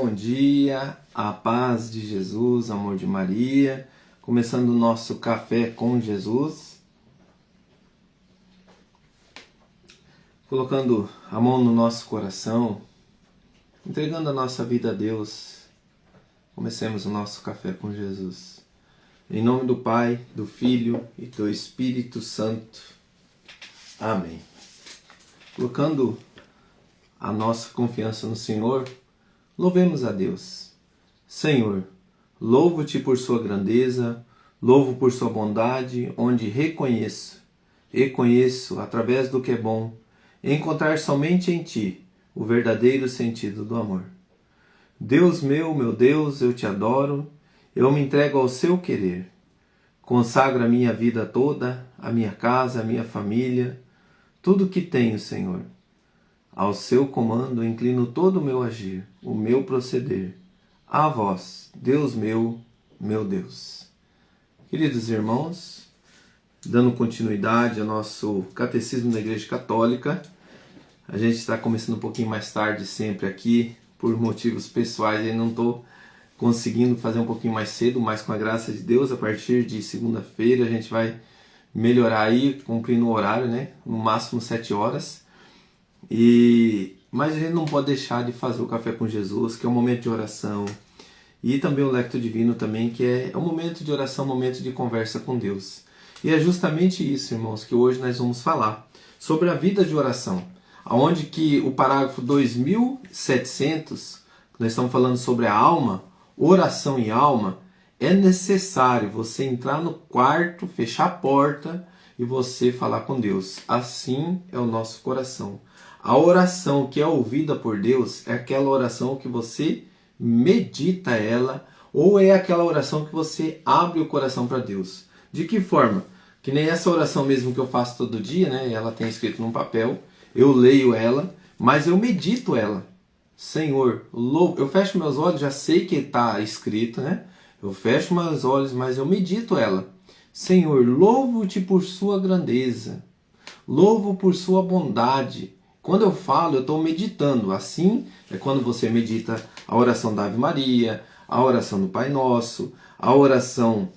Bom dia, a paz de Jesus, amor de Maria, começando o nosso café com Jesus, colocando a mão no nosso coração, entregando a nossa vida a Deus. Comecemos o nosso café com Jesus. Em nome do Pai, do Filho e do Espírito Santo. Amém. Colocando a nossa confiança no Senhor, louvemos a Deus. Senhor, louvo-te por sua grandeza, louvo por sua bondade, onde reconheço através do que é bom, encontrar somente em ti o verdadeiro sentido do amor. Deus meu Deus, eu te adoro, eu me entrego ao seu querer. Consagro a minha vida toda, a minha casa, a minha família, tudo que tenho, Senhor. Ao seu comando inclino todo o meu agir, o meu proceder. A vós, Deus meu Deus. Queridos irmãos, dando continuidade ao nosso Catecismo da Igreja Católica, a gente está começando um pouquinho mais tarde sempre aqui, por motivos pessoais, eu não estou conseguindo fazer um pouquinho mais cedo, mas com a graça de Deus, a partir de segunda-feira a gente vai melhorar aí, cumprindo o horário, né? No máximo 7 horas. Mas a gente não pode deixar de fazer o Café com Jesus, que é um momento de oração, e também o Lectio Divino também, que é um momento de oração, um momento de conversa com Deus. E é justamente isso, irmãos, que hoje nós vamos falar, sobre a vida de oração, onde que o parágrafo 2700, nós estamos falando sobre a alma, oração e alma, é necessário você entrar no quarto, fechar a porta e você falar com Deus. Assim é o nosso coração. A oração que é ouvida por Deus é aquela oração que você medita ela, ou é aquela oração que você abre o coração para Deus. De que forma? Que nem essa oração mesmo que eu faço todo dia, né? Ela tem escrito num papel, eu leio ela, mas eu medito ela. Senhor, eu fecho meus olhos, já sei que está escrito, né? Eu fecho meus olhos, mas eu medito ela. Senhor, louvo-te por sua grandeza, louvo por sua bondade. Quando eu falo, eu estou meditando. Assim é quando você medita a oração da Ave Maria, a oração do Pai Nosso, a oração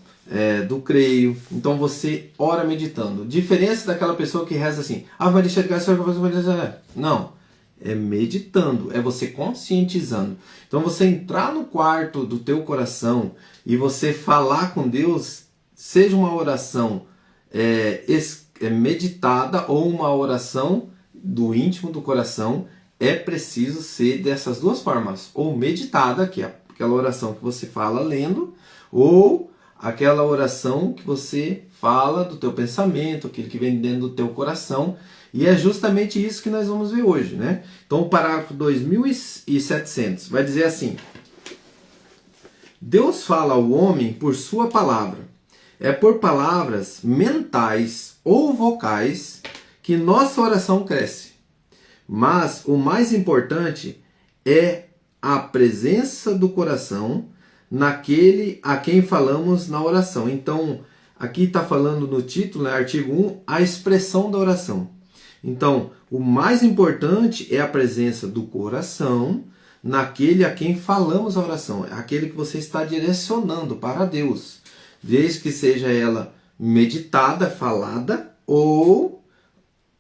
do Creio. Então você ora meditando. Diferença daquela pessoa que reza assim, Ave Maria, cheia de graça, não, é meditando, é você conscientizando. Então você entrar no quarto do teu coração e você falar com Deus, seja uma oração meditada ou uma oração do íntimo do coração, é preciso ser dessas duas formas, ou meditada, que é aquela oração que você fala lendo, ou aquela oração que você fala do teu pensamento, aquilo que vem dentro do teu coração, e é justamente isso que nós vamos ver hoje, né? Então o parágrafo 2700 vai dizer assim: Deus fala ao homem por sua palavra. É por palavras mentais ou vocais que nossa oração cresce. Mas o mais importante é a presença do coração naquele a quem falamos na oração. Então, aqui está falando no título, né, artigo 1, a expressão da oração. Então, o mais importante é a presença do coração naquele a quem falamos a oração. É aquele que você está direcionando para Deus. Desde que seja ela meditada, falada, ou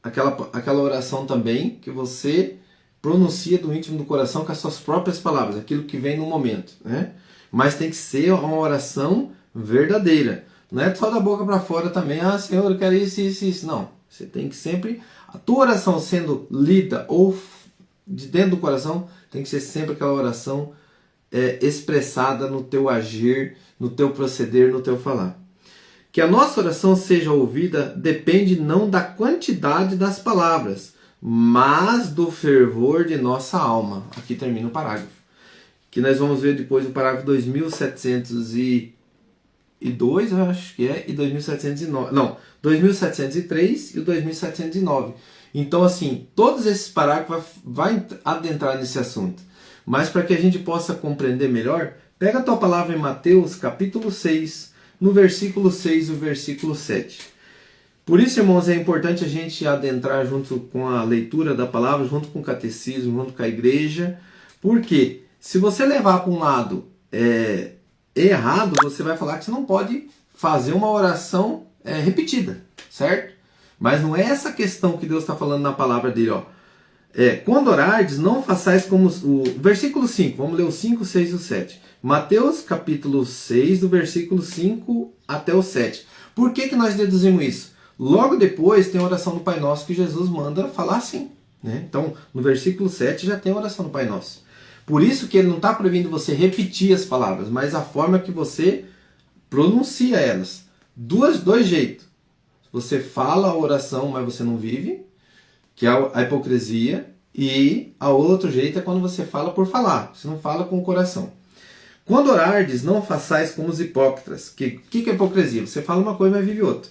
aquela oração também que você pronuncia do íntimo do coração com as suas próprias palavras, aquilo que vem no momento, né? Mas tem que ser uma oração verdadeira. Não é só da boca para fora também, Senhor, eu quero isso, isso, isso. Não, você tem que sempre, a tua oração sendo lida ou de dentro do coração, tem que ser sempre aquela oração expressada no teu agir, no teu proceder, no teu falar. Que a nossa oração seja ouvida depende não da quantidade das palavras, mas do fervor de nossa alma. Aqui termina o parágrafo. Que nós vamos ver depois o parágrafo 2702, eu acho que é, e 2709. Não, 2703 e o 2709. Então, assim, todos esses parágrafos vai adentrar nesse assunto. Mas para que a gente possa compreender melhor, pega a tua palavra em Mateus, capítulo 6, no versículo 6 e o versículo 7. Por isso, irmãos, é importante a gente adentrar junto com a leitura da palavra, junto com o catecismo, junto com a igreja, porque Se você levar para um lado errado, você vai falar que você não pode fazer uma oração repetida, certo? Mas não é essa questão que Deus está falando na palavra dele, ó. Quando orardes, não façais como o versículo 5, vamos ler o 5, 6 e o 7. Mateus capítulo 6, do versículo 5 até o 7. Por que nós deduzimos isso? Logo depois tem a oração do Pai Nosso que Jesus manda falar assim, né? Então, no versículo 7 já tem a oração do Pai Nosso. Por isso que ele não está proibindo você repetir as palavras, mas a forma que você pronuncia elas. Dois jeitos. Você fala a oração, mas você não vive, que é a hipocrisia, e a outro jeito é quando você fala por falar, você não fala com o coração. Quando orardes, não façais como os hipócritas. Que é hipocrisia? Você fala uma coisa, mas vive outra.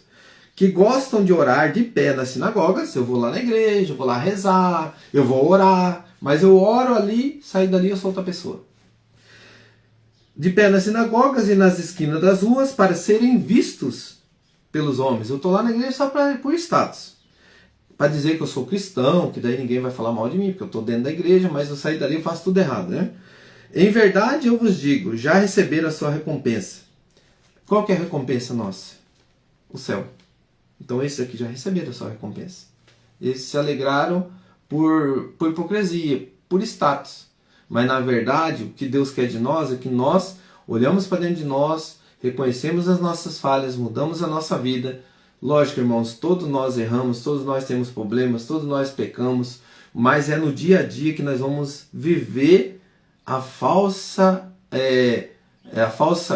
Que gostam de orar de pé nas sinagogas. Eu vou lá na igreja, eu vou lá rezar, eu vou orar, mas eu oro ali, saio dali eu sou outra pessoa. De pé nas sinagogas e nas esquinas das ruas para serem vistos pelos homens. Eu estou lá na igreja só por status. Para dizer que eu sou cristão, que daí ninguém vai falar mal de mim, porque eu estou dentro da igreja, mas eu saio dali e faço tudo errado, né? Em verdade eu vos digo, já receberam a sua recompensa. Qual que é a recompensa nossa? O céu. Então esses aqui já receberam a sua recompensa. Eles se alegraram por hipocrisia, por status. Mas na verdade o que Deus quer de nós é que nós olhamos para dentro de nós, reconhecemos as nossas falhas, mudamos a nossa vida. Lógico, irmãos, todos nós erramos, todos nós temos problemas, todos nós pecamos, mas é no dia a dia que nós vamos viver a falsa,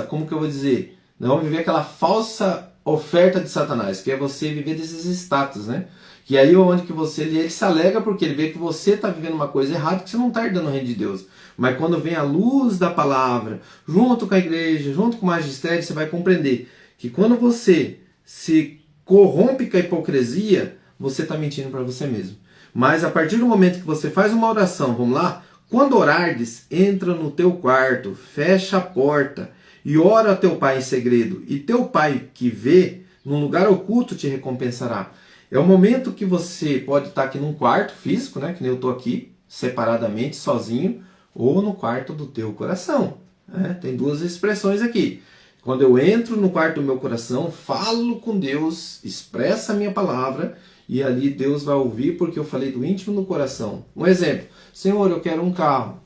como que eu vou dizer? Nós vamos viver aquela falsa oferta de Satanás, que é você viver desses status, né? Que aí onde que ele se alegra porque ele vê que você está vivendo uma coisa errada, que você não está herdando o reino de Deus. Mas quando vem a luz da palavra, junto com a igreja, junto com o magistério, você vai compreender que quando você se corrompe com a hipocrisia, você está mentindo para você mesmo. Mas a partir do momento que você faz uma oração, vamos lá? Quando orardes, entra no teu quarto, fecha a porta e ora a teu pai em segredo. E teu pai que vê, num lugar oculto, te recompensará. É o momento que você pode estar aqui num quarto físico, né? Que nem eu estou aqui, separadamente, sozinho, ou no quarto do teu coração. Né? Tem duas expressões aqui. Quando eu entro no quarto do meu coração, falo com Deus, expresso a minha palavra, e ali Deus vai ouvir porque eu falei do íntimo no coração. Um exemplo, Senhor, eu quero um carro.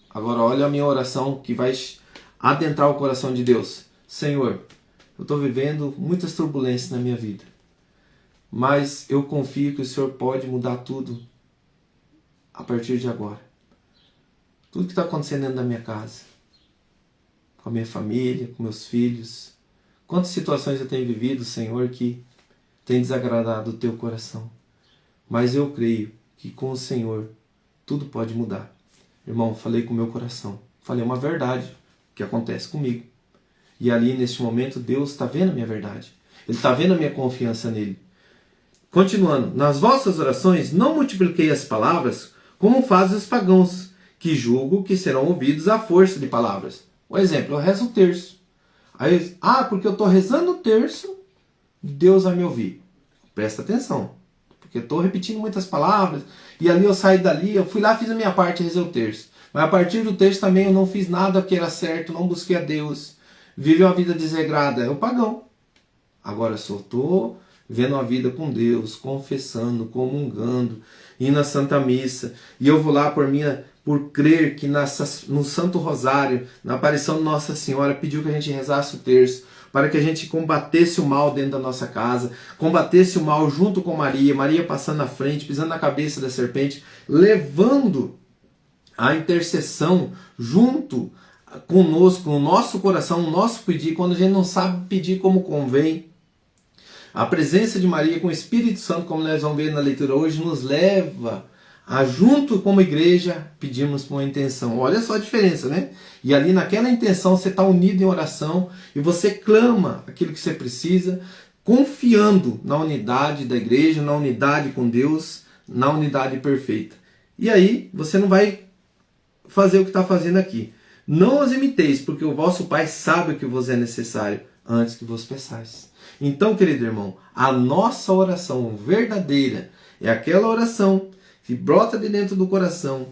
Agora olha a minha oração que vai adentrar o coração de Deus. Senhor, eu estou vivendo muitas turbulências na minha vida, mas eu confio que o Senhor pode mudar tudo a partir de agora. Tudo que está acontecendo dentro da minha casa, com a minha família, com meus filhos. Quantas situações eu tenho vivido, Senhor, que tem desagradado o teu coração. Mas eu creio que com o Senhor tudo pode mudar. Irmão, falei com o meu coração. Falei uma verdade que acontece comigo. E ali, neste momento, Deus está vendo a minha verdade. Ele está vendo a minha confiança nele. Continuando. Nas vossas orações, não multipliquei as palavras como fazem os pagãos, que julgo que serão ouvidos à força de palavras. Um exemplo, eu rezo o terço. Aí, porque eu estou rezando o terço, Deus vai me ouvir. Presta atenção, porque eu estou repetindo muitas palavras, e ali eu saí dali, eu fui lá, fiz a minha parte, rezei o terço. Mas a partir do terço também eu não fiz nada que era certo, não busquei a Deus, vivi uma vida desregrada, é o pagão. Agora só estou vivendo uma vida com Deus, confessando, comungando, indo à Santa Missa, e eu vou lá por crer que no Santo Rosário, na aparição de Nossa Senhora, pediu que a gente rezasse o terço, para que a gente combatesse o mal dentro da nossa casa, combatesse o mal junto com Maria, Maria passando na frente, pisando na cabeça da serpente, levando a intercessão junto conosco, no nosso coração, no nosso pedir, quando a gente não sabe pedir como convém. A presença de Maria com o Espírito Santo, como nós vamos ver na leitura hoje, nos leva a, junto como igreja, pedirmos com uma intenção. Olha só a diferença, né? E ali naquela intenção você está unido em oração e você clama aquilo que você precisa, confiando na unidade da igreja, na unidade com Deus, na unidade perfeita. E aí você não vai fazer o que está fazendo aqui. Não os imiteis, porque o vosso Pai sabe o que vos é necessário antes que vos peçais. Então, querido irmão, a nossa oração verdadeira é aquela oração que brota de dentro do coração,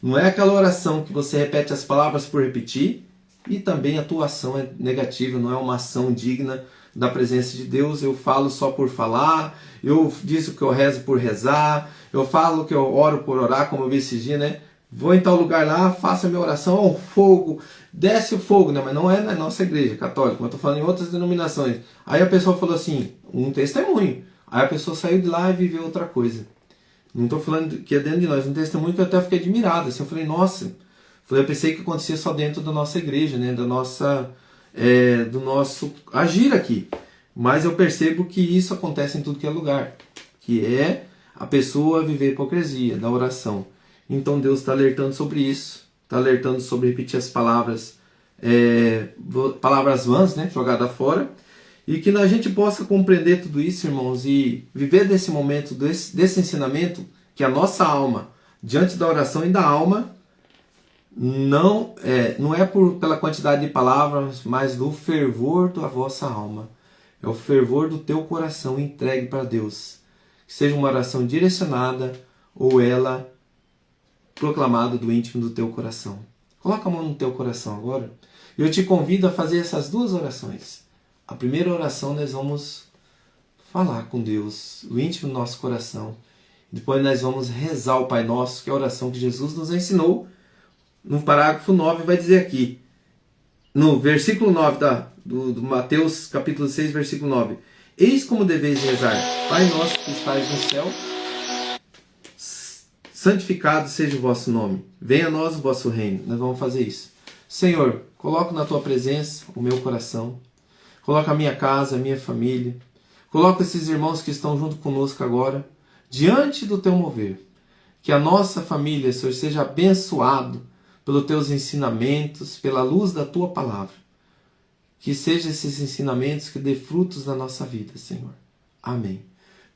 Não é aquela oração que você repete as palavras por repetir e também a tua ação é negativa, não é uma ação digna da presença de Deus. Eu falo só por falar, eu disse que eu rezo por rezar, eu falo que eu oro por orar, como eu vi esses dias, né? Vou em tal lugar lá, faço a minha oração, ó, fogo, desce o fogo, né? Mas não é na nossa igreja católica, mas eu estou falando em outras denominações. Aí a pessoa falou assim, um testemunho. Aí a pessoa saiu de lá e viveu outra coisa. Não estou falando que é dentro de nós, um testemunho que eu até fiquei admirado. Assim, eu falei, nossa, eu pensei que acontecia só dentro da nossa igreja, né? Do nosso agir aqui. Mas eu percebo que isso acontece em tudo que é lugar, que é a pessoa viver a hipocrisia da oração. Então Deus está alertando sobre isso, está alertando sobre repetir as palavras, palavras vãs, né, jogada fora, e que a gente possa compreender tudo isso, irmãos, e viver desse momento, desse ensinamento, que a nossa alma, diante da oração e da alma, não é pela quantidade de palavras, mas do fervor da vossa alma. É o fervor do teu coração entregue para Deus. Que seja uma oração direcionada ou ela proclamada do íntimo do teu coração. Coloca a mão no teu coração agora. Eu te convido a fazer essas duas orações. A primeira oração nós vamos falar com Deus, o íntimo do nosso coração. Depois nós vamos rezar o Pai Nosso, que é a oração que Jesus nos ensinou. No parágrafo 9 vai dizer aqui, no versículo 9 do Mateus capítulo 6, versículo 9. Eis como deveis rezar: Pai nosso que estais no céu, santificado seja o vosso nome. Venha a nós o vosso reino. Nós vamos fazer isso. Senhor, coloco na tua presença o meu coração. Coloca a minha casa, a minha família. Coloca esses irmãos que estão junto conosco agora, diante do teu mover. Que a nossa família, Senhor, seja abençoado pelos teus ensinamentos, pela luz da tua palavra. Que sejam esses ensinamentos que dê frutos na nossa vida, Senhor. Amém.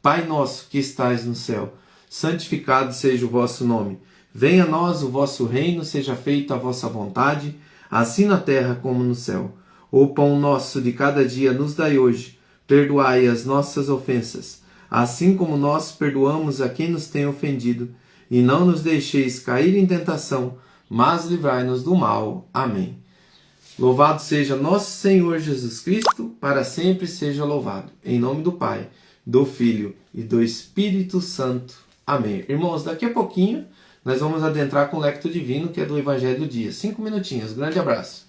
Pai nosso que estais no céu, santificado seja o vosso nome. Venha a nós o vosso reino, seja feita a vossa vontade, assim na terra como no céu. O pão nosso de cada dia nos dai hoje. Perdoai as nossas ofensas, assim como nós perdoamos a quem nos tem ofendido. E não nos deixeis cair em tentação, mas livrai-nos do mal. Amém. Louvado seja nosso Senhor Jesus Cristo, para sempre seja louvado. Em nome do Pai, do Filho e do Espírito Santo. Amém. Irmãos, daqui a pouquinho nós vamos adentrar com o Lectio Divino, que é do Evangelho do Dia. 5 minutinhos. Grande abraço.